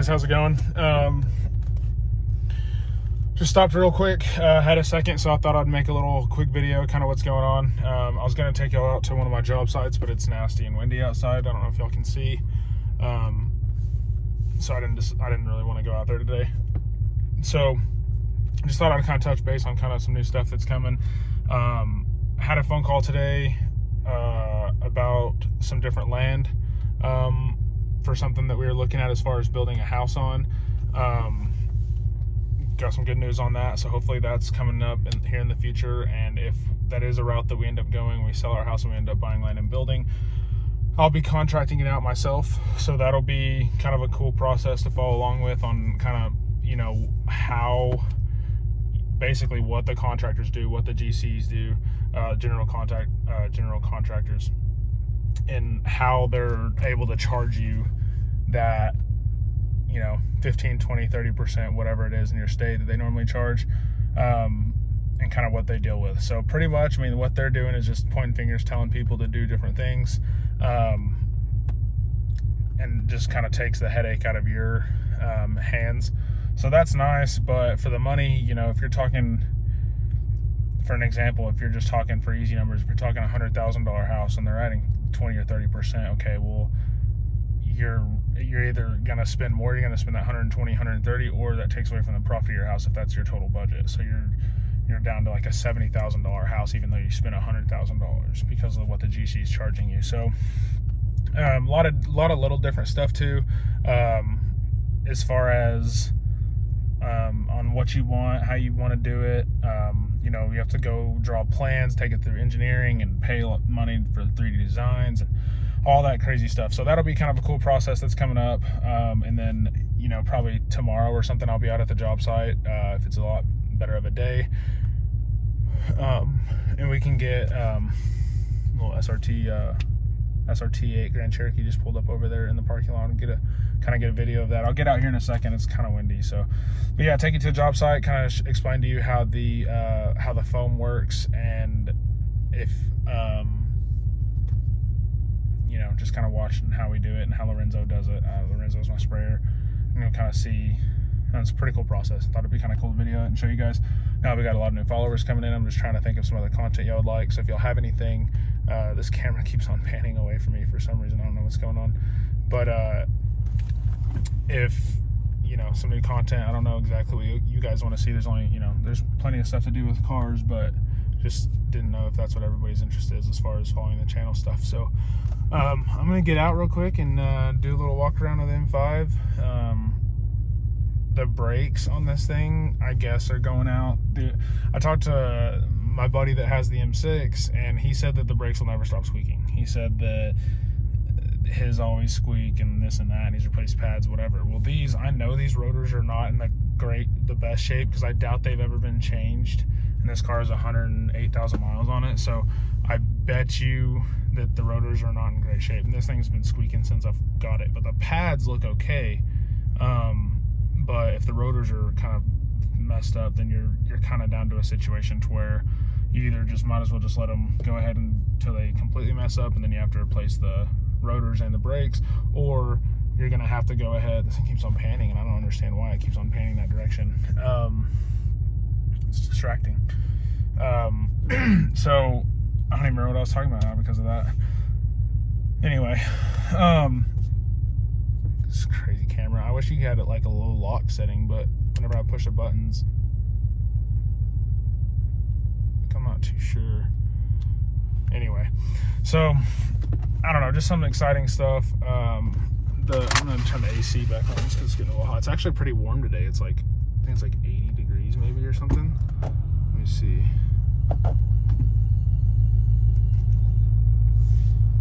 guys, how's it going? Just stopped real quick, had a second, so I thought I'd make a little quick video, kind of what's going on. I was going to take y'all out to one of my job sites, but it's nasty and windy outside. I don't know if y'all can see. So I didn't really want to go out there today. So just thought I'd kind of touch base on kind of some new stuff that's coming. Had a phone call today about some different land for something that we were looking at as far as building a house on. Got some good news on that, so hopefully that's coming up here in the future. And if that is a route that we end up going, we sell our house and we end up buying land and building, I'll be contracting it out myself. So that'll be kind of a cool process to follow along with on kind of, you know, how basically what the contractors do, what the GCs do, general contractors, and how they're able to charge you that, you know, 15, 20, 30%, whatever it is in your state that they normally charge, and kind of what they deal with. So pretty much, I mean, what they're doing is just pointing fingers, telling people to do different things, and just kind of takes the headache out of your hands. So that's nice, but for the money, you know, if you're talking, for an example, if you're just talking for easy numbers, if you're talking $100,000 house and they're adding 20 or 30%, okay, well, you're either going to spend more, you're going to spend that 120, 130, or that takes away from the profit of your house if that's your total budget. So you're down to like a $70,000 house, even though you spent $100,000 because of what the GC is charging you. So a lot of little different stuff too, as far as on what you want, how you want to do it. You know, you have to go draw plans, take it through engineering, and pay money for 3D designs and all that crazy stuff. So that'll be kind of a cool process that's coming up. And then, you know, probably tomorrow or something, I'll be out at the job site if it's a lot better of a day. And we can get little SRT8 Grand Cherokee just pulled up over there in the parking lot and get a video of that. I'll get out here in a second. It's kind of windy, so, but yeah, take you to a job site, kind of explain to you how the foam works, and if you know, just kind of watching how we do it and how Lorenzo does it. Lorenzo's my sprayer. I'm gonna kind of see. It's a pretty cool process. Thought it'd be kind of cool to video it and show you guys. Now we got a lot of new followers coming in. I'm just trying to think of some other content y'all would like. So if y'all have anything, this camera keeps on panning away from me for some reason. I don't know what's going on. But if, you know, some new content, I don't know exactly what you guys want to see. There's only, you know, there's plenty of stuff to do with cars, but just didn't know if that's what everybody's interest is as far as following the channel stuff. So I'm going to get out real quick and do a little walk around with M5. The brakes on this thing, I guess, are going out. I talked to my buddy that has the M6, and he said that the brakes will never stop squeaking. He said that his always squeak and this and that, and he's replaced pads, whatever. Well, these, I know these rotors are not in the best shape, because I doubt they've ever been changed, and this car has 108,000 miles on it, so I bet you that the rotors are not in great shape, and this thing's been squeaking since I've got it. But the pads look okay, but if the rotors are kind of messed up, then you're kind of down to a situation to where you either just might as well just let them go ahead until they completely mess up, and then you have to replace the rotors and the brakes, or you're gonna have to go ahead. This thing keeps on panning, and I don't understand why it keeps on panning that direction. It's distracting. So I don't even remember what I was talking about now because of that. Anyway, this crazy camera. I wish you had it like a low lock setting, but whenever I push the buttons, I'm not too sure. Anyway, so I don't know, just some exciting stuff. I'm gonna turn the AC back on just because it's getting a little hot. It's actually pretty warm today. It's like, I think it's like 80 degrees maybe or something. Let me see.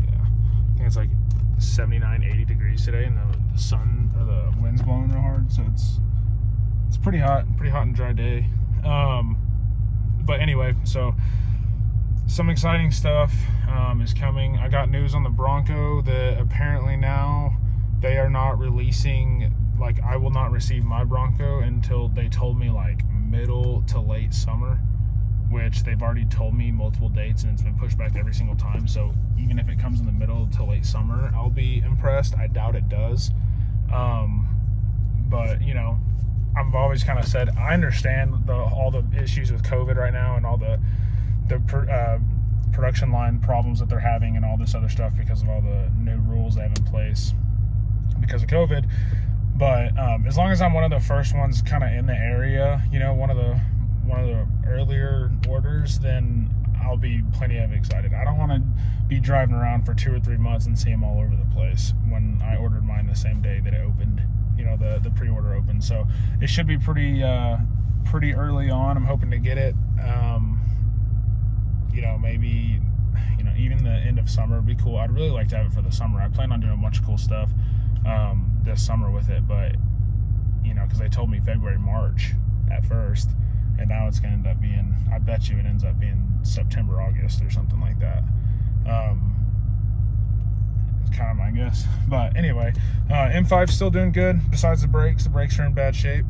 Yeah, I think it's like 79, 80 degrees today, and the sun, or the wind's blowing real hard, so it's pretty hot and dry day. But anyway, so some exciting stuff is coming. I got news on the Bronco that apparently now they are not releasing, like, I will not receive my Bronco until, they told me, like middle to late summer, which they've already told me multiple dates, and it's been pushed back every single time. So even if it comes in the middle to late summer, I'll be impressed. I doubt it does. But, you know, I've always kind of said I understand all the issues with COVID right now and all the production line problems that they're having and all this other stuff because of all the new rules they have in place because of COVID. But as long as I'm one of the first ones kind of in the area, you know, one of the earlier orders, then I'll be plenty of excited. I don't want to be driving around for 2 or 3 months and see them all over the place when I ordered mine the same day that it opened, you know, the pre-order opened. So it should be pretty early on. I'm hoping to get it, you know, maybe, you know, even the end of summer would be cool. I'd really like to have it for the summer. I plan on doing a bunch of cool stuff this summer with it, but, you know, because they told me February, March at first, and now it's going to end up being, I bet you it ends up being September, August or something like that. It's kind of my guess. But anyway, M5's still doing good besides the brakes. The brakes are in bad shape.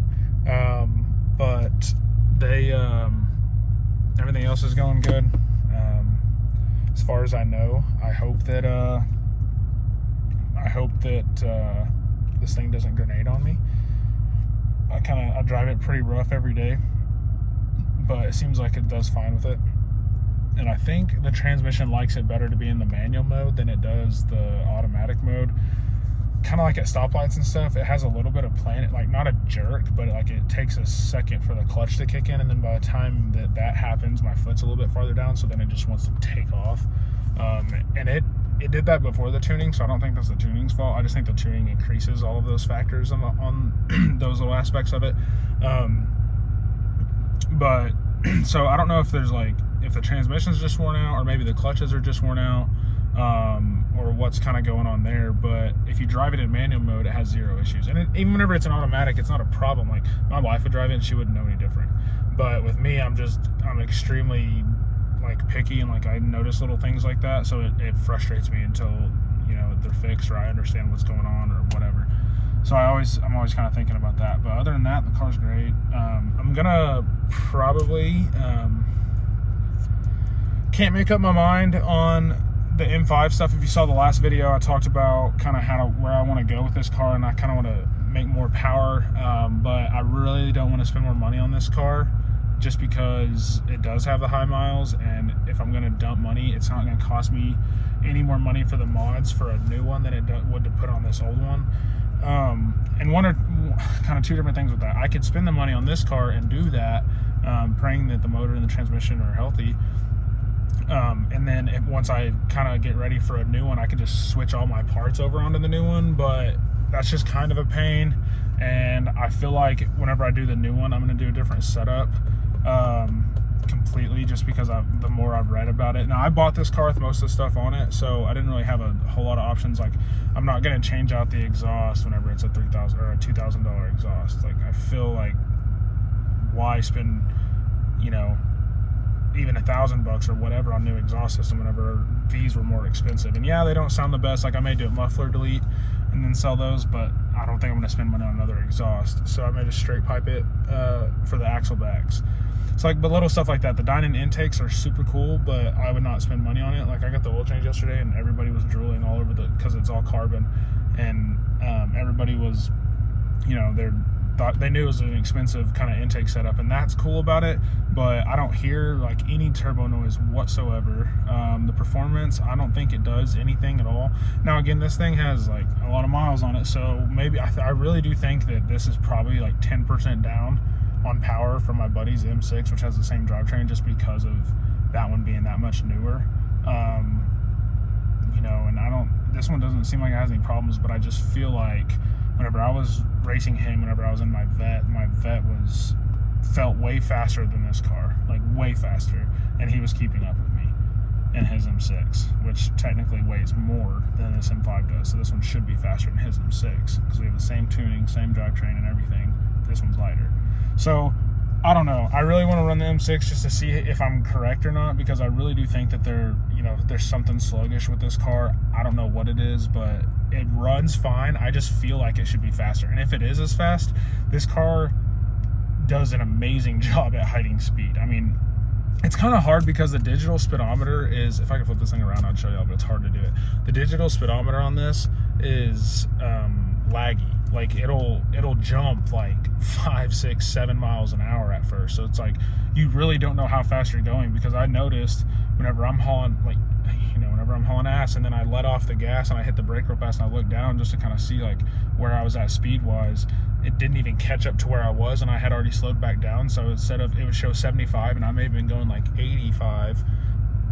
But they, everything else is going good. As far as I know, I hope that this thing doesn't grenade on me. I drive it pretty rough every day, but it seems like it does fine with it. And I think the transmission likes it better to be in the manual mode than it does the automatic mode. Kind of like at stoplights and stuff, it has a little bit of playing, like not a jerk, but like it takes a second for the clutch to kick in, and then by the time that happens, my foot's a little bit farther down, so then it just wants to take off. And it did that before the tuning, so I don't think that's the tuning's fault. I just think the tuning increases all of those factors on those little aspects of it. But so I don't know if the transmission's just worn out, or maybe the clutches are just worn out, or what's kind of going on there. But if you drive it in manual mode, it has zero issues. And even whenever it's an automatic, it's not a problem. Like my wife would drive it and she wouldn't know any different. But with me, I'm extremely like picky, and like I notice little things like that, so it frustrates me until, you know, they're fixed or I understand what's going on or whatever. So I'm always kind of thinking about that. But other than that, the car's great. I'm gonna probably can't make up my mind on the M5 stuff. If you saw the last video, I talked about kind of where I want to go with this car, and I kind of want to make more power, but I really don't want to spend more money on this car just because it does have the high miles, and if I'm going to dump money, it's not going to cost me any more money for the mods for a new one than it would to put on this old one. And one or kind of two different things with that. I could spend the money on this car and do that, praying that the motor and the transmission are healthy. And then once I kind of get ready for a new one, I can just switch all my parts over onto the new one, but that's just kind of a pain. And I feel like whenever I do the new one, I'm going to do a different setup completely, just because the more I've read about it. Now, I bought this car with most of the stuff on it, so I didn't really have a whole lot of options. Like, I'm not going to change out the exhaust whenever it's a $3,000 or a $2,000 exhaust. Like, I feel like, why spend, you know, even $1,000 or whatever on new exhaust system whenever these were more expensive. And yeah, they don't sound the best. Like, I may do a muffler delete and then sell those, but I don't think I'm going to spend money on another exhaust. So I may just straight pipe it for the axle backs. It's like, but little stuff like that. The Dynon intakes are super cool, but I would not spend money on it. Like, I got the oil change yesterday, and everybody was drooling all over because it's all carbon, and everybody was, you know, they knew it was an expensive kind of intake setup, and that's cool about it, but I don't hear like any turbo noise whatsoever. The performance, I don't think it does anything at all. Now again, this thing has like a lot of miles on it, so maybe I really do think that this is probably like 10% down on power from my buddy's M6, which has the same drivetrain, just because of that one being that much newer. You know, and this one doesn't seem like it has any problems, but I just feel like whenever I was racing him, whenever I was in my vet felt way faster than this car, like way faster, and he was keeping up with me in his M6, which technically weighs more than this M5 does. So this one should be faster than his M6 because we have the same tuning, same drivetrain and everything. This one's lighter. So I don't know. I really want to run the M6 just to see if I'm correct or not, because I really do think that there's something sluggish with this car. I don't know what it is, but it runs fine. I just feel like it should be faster. And if it is as fast, this car does an amazing job at hiding speed. I mean, it's kind of hard because the digital speedometer is, if I can flip this thing around, I'd show y'all, but it's hard to do it. The digital speedometer on this is laggy. Like it'll jump like 5, 6, 7 miles an hour at first. So it's like you really don't know how fast you're going, because I noticed whenever I'm hauling, like, you know, whenever I'm hauling ass and then I let off the gas and I hit the brake real fast and I look down just to kind of see like where I was at speed wise, it didn't even catch up to where I was, and I had already slowed back down. So instead of, it would show 75 and I may have been going like 85,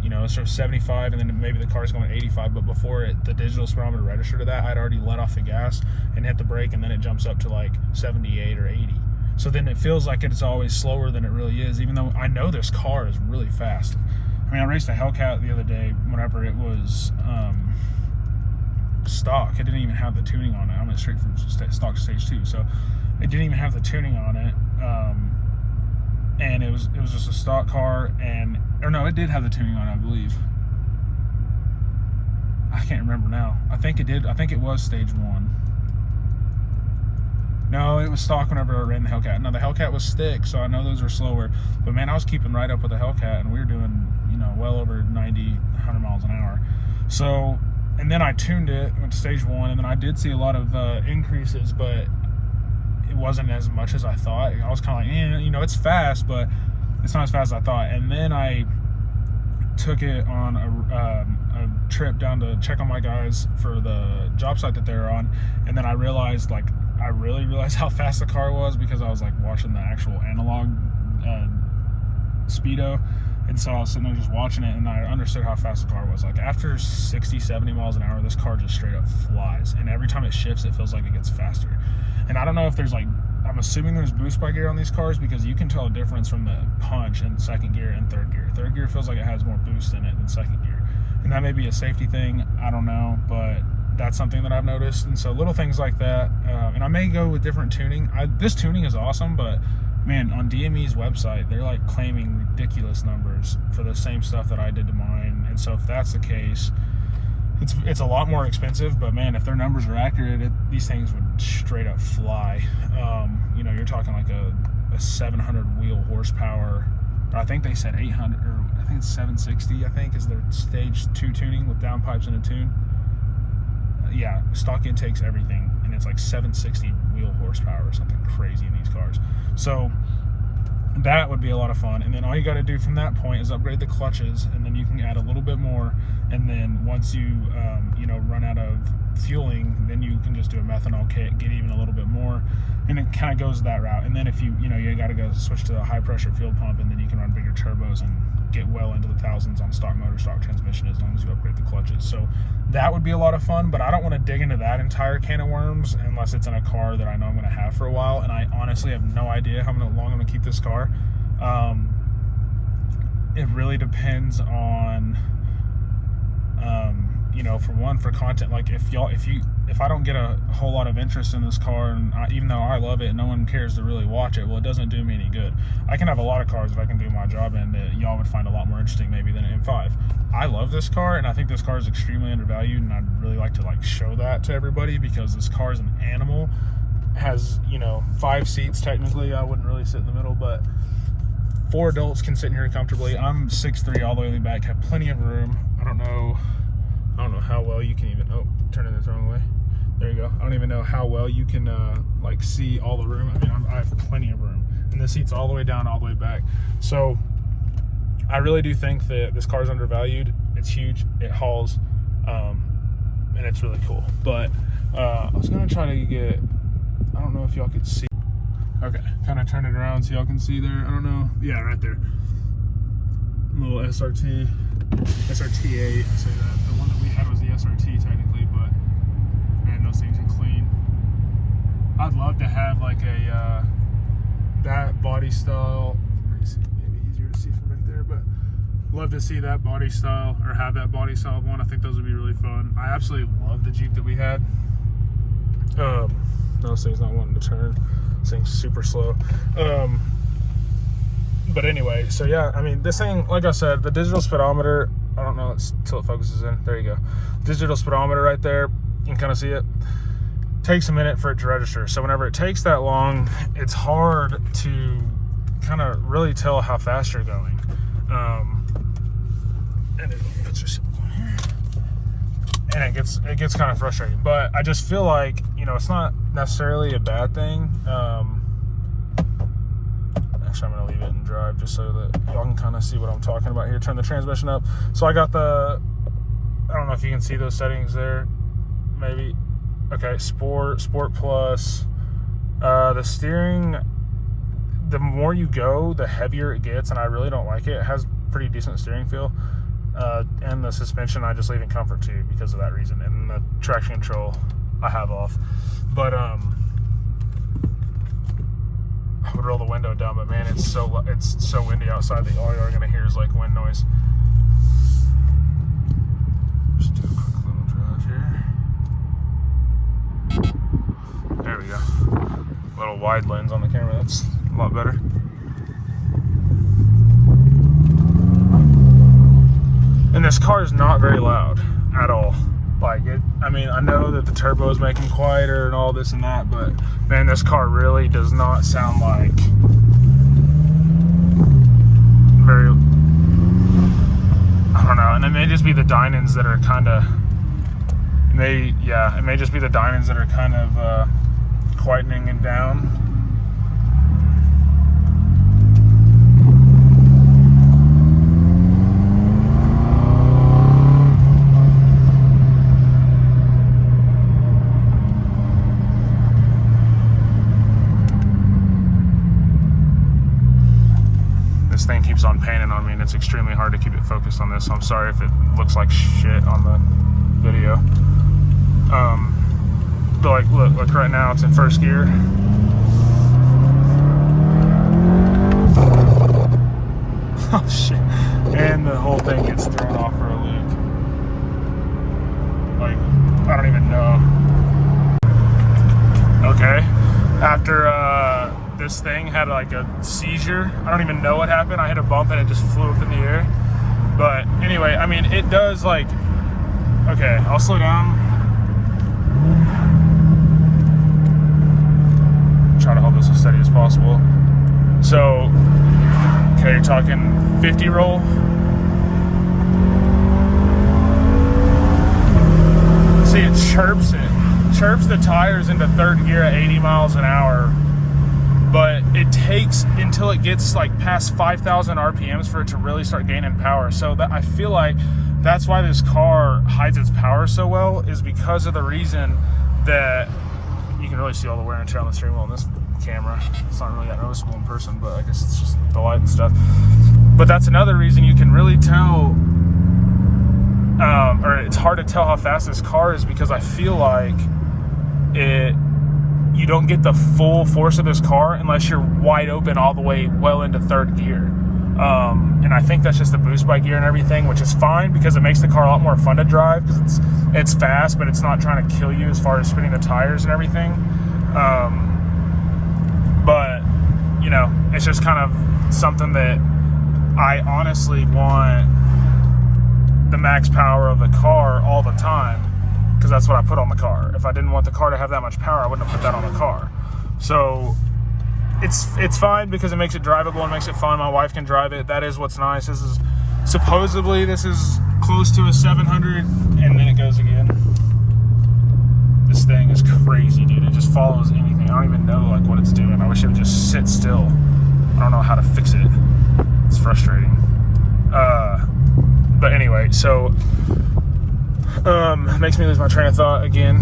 you know, it shows 75 and then maybe the car's going 85, but before the digital speedometer registered to that, I'd already let off the gas and hit the brake, and then it jumps up to like 78 or 80. So then it feels like it's always slower than it really is, even though I know this car is really fast. I mean, I raced a Hellcat the other day whenever it was stock. It didn't even have the tuning on it. I went straight from stock to stage 2, so it didn't even have the tuning on it. And it was just a stock car, or no, it did have the tuning on it, I believe. I can't remember now. I think it did. I think it was stage 1. No, it was stock whenever I ran the Hellcat. Now, the Hellcat was stick, so I know those are slower. But, man, I was keeping right up with the Hellcat, and we were doing, you know, well over 90, 100 miles an hour. So, and then I tuned it, went to stage 1, and then I did see a lot of increases, but it wasn't as much as I thought. I was kind of like, you know, it's fast, but it's not as fast as I thought. And then I took it on a trip down to check on my guys for the job site that they're on, and then I realized, like, I really realized how fast the car was because I was like watching the actual analog speedo, and so I was sitting there just watching it, and I understood how fast the car was. Like after 60, 70 miles an hour, this car just straight up flies, and every time it shifts, it feels like it gets faster. And I don't know if there's like, I'm assuming there's boost by gear on these cars, because you can tell a difference from the punch in second gear and third gear. Third gear feels like it has more boost in it than second gear, and that may be a safety thing, I don't know, but that's something that I've noticed. And so little things like that, and I may go with different tuning. This tuning is awesome, but man, on DME's website, they're like claiming ridiculous numbers for the same stuff that I did to mine. And so if that's the case, it's a lot more expensive, but man, if their numbers are accurate, these things would straight up fly. You know, you're talking like a 700 wheel horsepower, or I think they said 800, or I think it's 760, I think is their stage 2 tuning with downpipes and a tune. Yeah, stock intakes everything, and it's like 760 wheel horsepower or something crazy in these cars. So that would be a lot of fun. And then all you got to do from that point is upgrade the clutches, and then you can add a little bit more. And then once you you know, run out of fueling, then you can just do a methanol kit, get even a little bit more, and it kind of goes that route. And then if you know, you got to go switch to a high pressure fuel pump, and then you can run bigger turbos and get well into the thousands on stock motor, stock transmission, as long as you upgrade the clutches. So that would be a lot of fun, but I don't want to dig into that entire can of worms unless it's in a car that I know I'm going to have for a while, and I honestly have no idea how long I'm going to keep this car. It really depends on you know, for one, for content. Like if I don't get a whole lot of interest in this car, and even though I love it and no one cares to really watch it, well, it doesn't do me any good. I can have a lot of cars that I can do my job in that y'all would find a lot more interesting maybe than an M5. I love this car, and I think this car is extremely undervalued, and I'd really like to like show that to everybody, because this car is an animal. Has, you know, 5 seats technically. I wouldn't really sit in the middle, but 4 adults can sit in here comfortably. I'm 6'3", all the way in the back, have plenty of room. I don't know how well you can even, turning this the wrong way. There you go. I don't even know how well you can like see all the room. I mean, I have plenty of room, and the seat's all the way down, all the way back. So I really do think that this car is undervalued. It's huge, it hauls, and it's really cool. But I was gonna try to get, I don't know if y'all could see. Okay, kind of turn it around so y'all can see there. I don't know. Yeah, right there. Little SRT, SRT8. I say that. The one that we had was the SRT technically, but man, those things are clean. I'd love to have like a that body style. Let me see, maybe easier to see from right there, but love to see that body style, or have that body style of one. I think those would be really fun. I absolutely love the Jeep that we had. Those things not wanting to turn. This thing's super slow. But anyway, so yeah, I mean, this thing, like I said, the digital speedometer, I don't know, until it focuses in. There you go. Digital speedometer right there. You can kind of see it. Takes a minute for it to register. So whenever it takes that long, it's hard to kind of really tell how fast you're going. And it gets kind of frustrating. But I just feel like, you know, it's not necessarily a bad thing. Actually, I'm going to leave it in drive just so that y'all can kind of see what I'm talking about here. Turn the transmission up. So I got I don't know if you can see those settings there. Maybe. Okay, Sport Plus. The steering, the more you go, the heavier it gets, and I really don't like it. It has pretty decent steering feel. And the suspension, I just leave in comfort too because of that reason. And the traction control, I have off. But I would roll the window down, but man, it's so windy outside that all you're gonna hear is like wind noise. Just do a quick little drive here. There we go. Little wide lens on the camera. That's a lot better. And this car is not very loud at all. Like it, I mean, I know that the turbo is making quieter and all this and that, but man, this car really does not sound like very, I don't know. And it may just be the dynos that are kind of, it may just be the dynos that are kind of quietening it down. This thing keeps on painting on me, and it's extremely hard to keep it focused on this, so I'm sorry if it looks like shit on the video. But like, look right now, it's in first gear. Oh shit. And the whole thing gets thrown off for a loop. Like, I don't even know. Okay. After this thing had like a seizure, I don't even know what happened. I hit a bump and it just flew up in the air. But anyway, I mean, it does like, okay, I'll slow down. Try to hold this as steady as possible. So, okay, you're talking 50 roll. See, it chirps the tires into third gear at 80 miles an hour, but it takes until it gets like past 5,000 RPMs for it to really start gaining power. So that I feel like that's why this car hides its power so well, is because of the reason that you can really see all the wear and tear on the steering wheel on this camera. It's not really that noticeable in person, but I guess it's just the light and stuff. But that's another reason you can really tell, or it's hard to tell how fast this car is, because I feel like you don't get the full force of this car unless you're wide open all the way well into third gear. And I think that's just the boost by gear and everything, which is fine because it makes the car a lot more fun to drive, because it's fast, but it's not trying to kill you as far as spinning the tires and everything. But, you know, it's just kind of something that I honestly want the max power of the car all the time, because that's what I put on the car. If I didn't want the car to have that much power, I wouldn't have put that on the car. So it's fine because it makes it drivable and makes it fun. My wife can drive it. That is what's nice. This is supposedly close to a 700, and then it goes again. This thing is crazy, dude. It just follows anything. I don't even know like what it's doing. I wish it would just sit still. I don't know how to fix it. It's frustrating. But anyway, so makes me lose my train of thought again.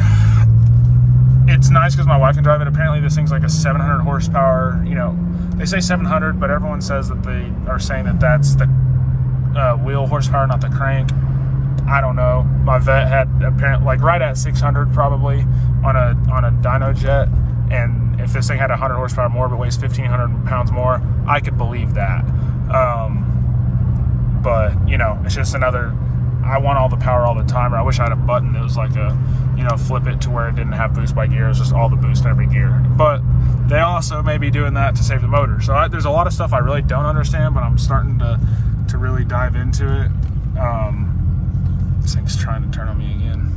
It's nice because my wife can drive it. Apparently this thing's like a 700 horsepower, you know, they say 700, but everyone says that they are saying that that's the wheel horsepower, not the crank. I don't know. My vet had apparently like right at 600 probably on a dyno jet, and if this thing had 100 horsepower more but weighs 1,500 pounds more, I could believe that. But you know, it's just another, I want all the power all the time. Or I wish I had a button that was like a, you know, flip it to where it didn't have boost by gear. It was just all the boost in every gear. But they also may be doing that to save the motor. So there's a lot of stuff I really don't understand, but I'm starting to really dive into it. This thing's trying to turn on me again.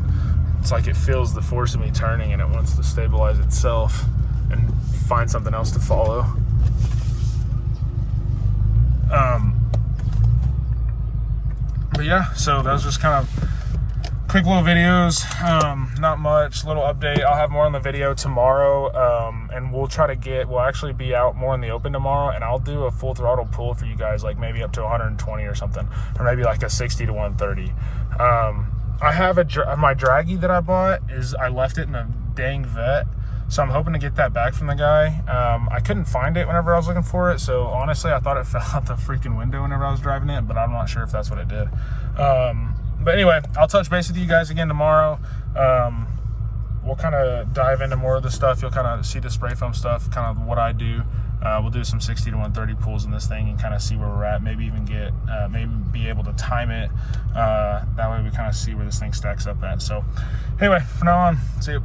It's like it feels the force of me turning and it wants to stabilize itself and find something else to follow. But yeah, so that was just kind of quick little videos, not much, little update. I'll have more on the video tomorrow, and we'll actually be out more in the open tomorrow, and I'll do a full throttle pull for you guys, like maybe up to 120 or something, or maybe like a 60 to 130. I have my Dragy that I bought I left it in a dang vet, so I'm hoping to get that back from the guy. I couldn't find it whenever I was looking for it, so honestly I thought it fell out the freaking window whenever I was driving it, but I'm not sure if that's what it did. But anyway, I'll touch base with you guys again tomorrow. We'll kind of dive into more of the stuff. You'll kind of see the spray foam stuff, kind of what I do. We'll do some 60 to 130 pulls in this thing and kind of see where we're at. Maybe even maybe be able to time it. That way we kind of see where this thing stacks up at. So anyway, from now on, see you.